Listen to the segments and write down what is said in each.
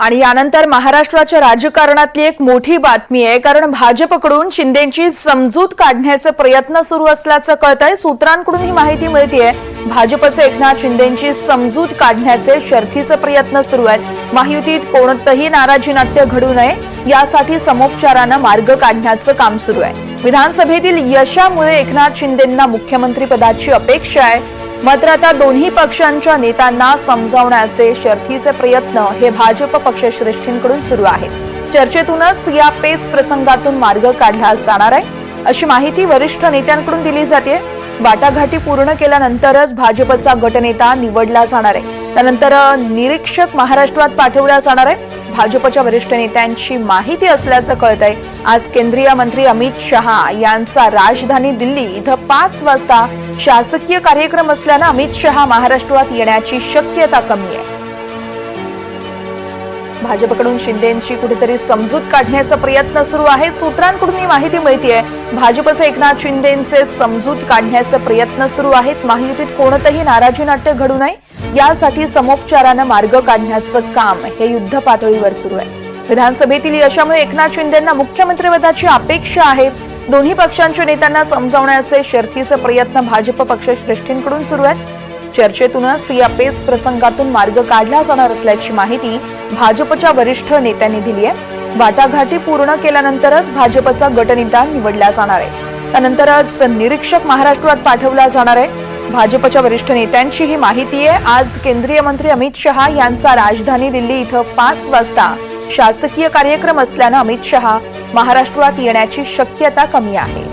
आणि यानंतर महाराष्ट्राच्या राजकारणातली एक मोठी बातमी आहे, कारण भाजपकडून शिंदेंची समजूत काढण्याचे प्रयत्न सुरू असल्याचं कळतंय। सूत्रांकडून ही माहिती मिळतेय। भाजपचे एकनाथ शिंदेंची समजूत काढण्याचे शर्थीचे प्रयत्न सुरू आहेत। महायुतीत कोणतेही नाराजी नाट्य घडू नये यासाठी समोपचाराने मार्ग काढण्याचं काम सुरू आहे। विधानसभेतील यशामुळे एकनाथ शिंदेंना मुख्यमंत्री पदाची अपेक्षा आहे, मात्र आता दोन्ही पक्षांच्या नेत्यांना समजावण्याचे शर्थीचे प्रयत्न हे भाजप पक्षश्रेष्ठींकडून सुरू आहेत। चर्चेतूनच या पेच प्रसंगातून मार्ग काढला जाणार आहे, अशी माहिती वरिष्ठ नेत्यांकडून दिली जाते। वाटाघाटी पूर्ण केल्यानंतरच भाजपचा गटनेता निवडला जाणार आहे। त्यानंतर निरीक्षक महाराष्ट्रात पाठवला जाणार आहे। भाजपच्या वरिष्ठ नेत्यांची माहिती असल्याचं कळतंय। आज केंद्रीय मंत्री अमित शहा यांचा राजधानी दिल्ली इथं 5 वाजता शासकीय कार्यक्रम असल्याने अमित शहा महाराष्ट्रात येण्याची शक्यता कमी आहे। भाजपकडून शिंदेंची कुठेतरी समजूत काढण्याचा प्रयत्न सुरू आहे। सूत्रांकडून ही माहिती मिळतेय। भाजपचे एकनाथ शिंदेंचे समजूत काढण्याचे प्रयत्न सुरू आहेत। महायुतीत कोणतेही नाराजी नाट्य घडू नये यासाठी समोपचाराने मार्ग काढण्याचं काम हे युद्ध पातळीवर सुरू आहे। विधानसभेतील यशामुळे एकनाथ शिंदेंना मुख्यमंत्रिपदाची अपेक्षा आहे। दोन्ही पक्षांच्या नेत्यांना समजावण्याचे शर्थीचे प्रयत्न भाजप पक्षश्रेष्ठींकडून सुरू आहेत। चर्चेतूनच या पेच प्रसंगातून मार्ग काढला जाणार असल्याची माहिती भाजपच्या वरिष्ठ नेत्यांनी दिली आहे। वाटाघाटी पूर्ण केल्यानंतरच भाजपचा गटनेता निवडला जाणार आहे। त्यानंतरच निरीक्षक महाराष्ट्रात पाठवला जाणार आहे। भाजपच्या वरिष्ठ नेत्यांची ही माहिती आहे। आज केंद्रीय मंत्री अमित शहा यांचा राजधानी दिल्ली इथं 5 वाजता शासकीय कार्यक्रम असल्याने अमित शहा महाराष्ट्रात येण्याची शक्यता कमी आहे।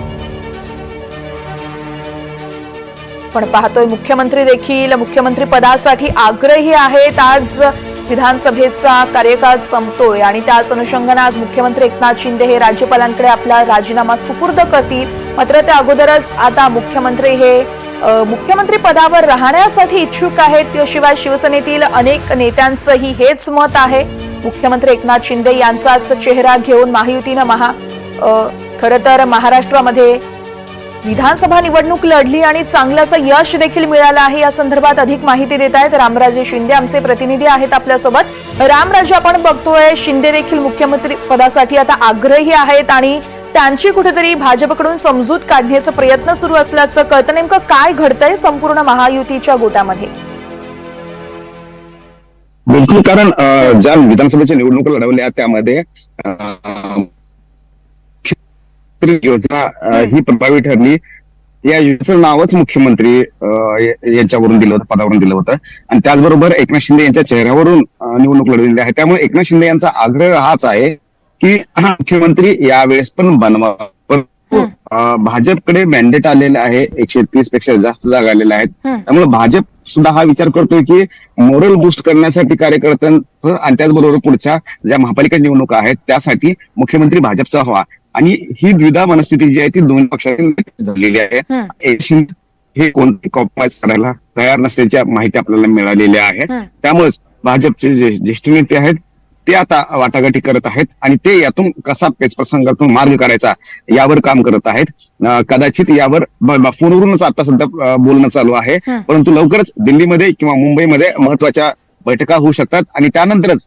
पण पाहतोय मुख्यमंत्री देखील मुख्यमंत्री पदासाठी आग्रही आहेत। आज विधानसभेचा कार्यकाळ संपतोय आणि त्याच अनुषंगाने आज मुख्यमंत्री एकनाथ शिंदे हे राज्यपालांकडे आपला राजीनामा सुपूर्द करतील। मात्र त्या अगोदरच आता मुख्यमंत्री हे मुख्यमंत्री पदावर राहण्यासाठी इच्छुक आहेत। शिवाय शिवसेनेतील अनेक नेत्यांचंही हेच मत आहे। मुख्यमंत्री एकनाथ शिंदे यांचाच चेहरा घेऊन महायुतीने खरं तर महाराष्ट्रामध्ये विधानसभा निवडणूक लढली आणि चांगलं असं यश देखील मिळालं आहे। या संदर्भात अधिक माहिती देत आहेत रामराजे शिंदे, आमचे प्रतिनिधी आहेत आपल्यासोबत। रामराजे, आपण बघतोय शिंदे देखील मुख्यमंत्री पदासाठी आता आग्रही आहेत आणि त्यांची कुठेतरी भाजपकडून समजूत काढण्याचा प्रयत्न सुरू असल्याचं कळतं। नेमकं काय घडतंय संपूर्ण महायुतीच्या गोटामध्ये? बिलकुल, कारण ज्या विधानसभेच्या निवडणुका लढवल्या त्यामध्ये योजना ही प्रभावी ठरली। या योजनेचं नावच मुख्यमंत्री यांच्यावरून दिलं होतं, पदावरून दिलं होतं आणि त्याचबरोबर एकनाथ शिंदे यांच्या चेहऱ्यावरून निवडणूक लढवलेली आहे। त्यामुळे एकनाथ शिंदे यांचा आग्रह हाच आहे की मुख्यमंत्री यावेळेस पण बनवा। भाजपकडे मॅन्डेट आलेले आहे, 130 पेक्षा जास्त जागा आलेल्या आहेत। त्यामुळे भाजप सुद्धा हा विचार करतोय की मोरल बूस्ट करण्यासाठी कार्यकर्त्यांचं आणि त्याचबरोबर पुढच्या ज्या महापालिका निवडणुका आहेत त्यासाठी मुख्यमंत्री भाजपचा व्हावा। आणि ही द्विधा मनस्थिती जी आहे ती दोन पक्षातील झालेली आहे। हे कोणते कॉम्प्रोमाइज करायला तयार नसल्याची माहिती आपल्याला मिळालेली आहे। त्यामुळेच भाजपचे जे ज्येष्ठ नेते आहेत ते आता वाटाघाटी करत आहेत आणि ते यातून कसा पेच प्रसंगातून मार्ग काढायचा यावर काम करत आहेत। कदाचित यावर फोनवरूनच आता सध्या बोलणं चालू आहे, परंतु लवकरच दिल्लीमध्ये किंवा मुंबईमध्ये महत्वाच्या बैठका होऊ शकतात आणि त्यानंतरच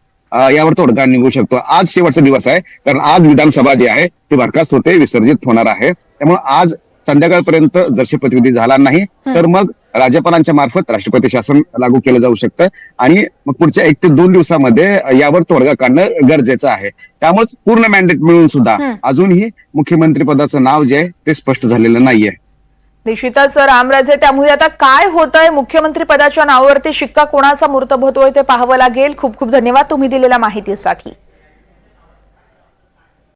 यावर तोडगा निघू शकतो। आज शेवटचा दिवस आहे, कारण आज विधानसभा जी आहे ती बरखास्त होते, विसर्जित होणार आहे। त्यामुळे आज संध्याकाळपर्यंत जर शपथविधी झाला नाही तर मग राज्यपालांच्या मार्फत राष्ट्रपती शासन लागू केलं जाऊ शकतं आणि मग पुढच्या 1 ते 2 दिवसामध्ये यावर तोडगा काढणं गरजेचं आहे। त्यामुळे पूर्ण मॅन्डेट मिळून सुद्धा अजूनही मुख्यमंत्री पदाचं नाव जे आहे ते स्पष्ट झालेलं नाहीये। निश्चितच रामराजे, त्यामुळे आता काय होतंय, मुख्यमंत्री पदाच्या नावावरती शिक्का कोणाचा मूर्त होतोय ते पाहावं लागेल। खूप खूप धन्यवाद तुम्ही दिलेल्या माहितीसाठी।